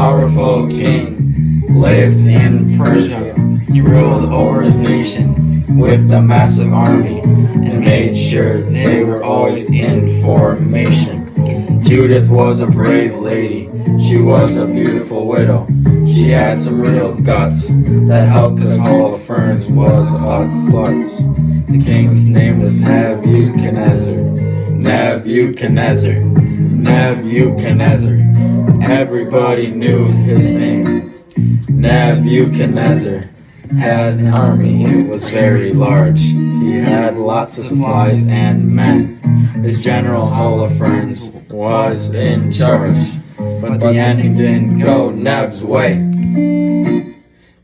powerful king, lived in Persia. He ruled over his nation with a massive army and made sure they were always in formation. Judith was a brave lady. She was a beautiful widow. She had some real guts that helped cause Hall of Ferns was a klutz. The king's name was Nebuchadnezzar. Everybody knew his name. Nebuchadnezzar had an army. It was very large. He had lots of supplies and men. His general Holofernes was in charge, but the ending didn't go Neb's way.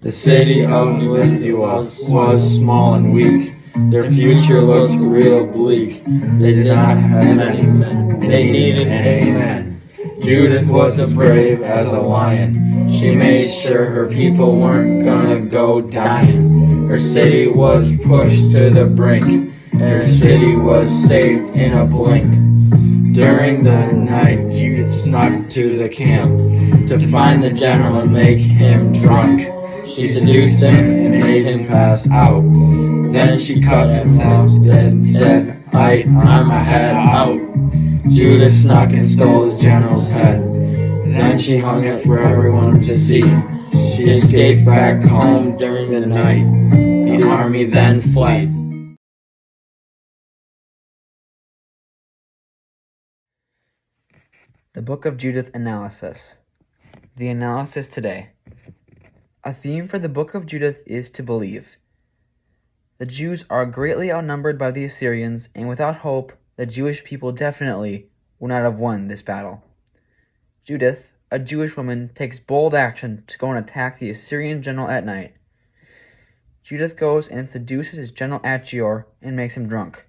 The city of Lithia was small and weak. Their future looked real bleak. They did not have any men. They needed any men. Judith was as brave as a lion. She made sure her people weren't gonna go dying. Her city was pushed to the brink. Her city was saved in a blink. During the night, Judith snuck to the camp to find the general and make him drunk. She seduced him and made him pass out. Then she cut him off and said, I'm a head out. Judith snuck and stole the general's head. Then she hung it for everyone to see. She escaped back home during the night. The army then fled. The Book of Judith Analysis. The analysis today. A theme for the Book of Judith is to believe. The Jews are greatly outnumbered by the Assyrians, and without hope, the Jewish people definitely would not have won this battle. Judith, a Jewish woman, takes bold action to go and attack the Assyrian general at night. Judith goes and seduces his General Achior and makes him drunk.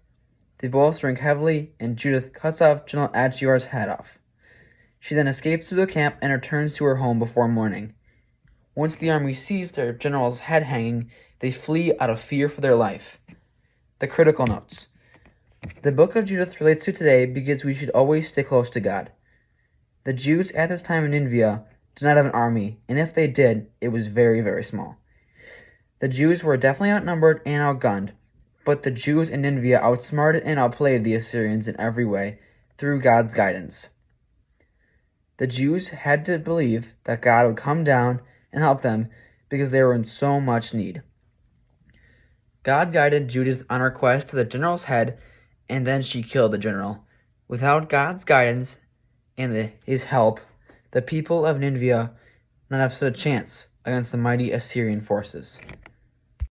They both drink heavily, and Judith cuts off General Achior's head off. She then escapes through the camp and returns to her home before morning. Once the army sees their general's head hanging, they flee out of fear for their life. The critical notes. The Book of Judith relates to today because we should always stay close to God. The Jews at this time in Nineveh did not have an army, and if they did, it was very, very small. The Jews were definitely outnumbered and outgunned, but the Jews in Nineveh outsmarted and outplayed the Assyrians in every way through God's guidance. The Jews had to believe that God would come down and help them because they were in so much need. God guided Judith on her quest to the general's head, and then she killed the general. Without God's guidance and his help, the people of Nineveh would not have stood a chance against the mighty Assyrian forces.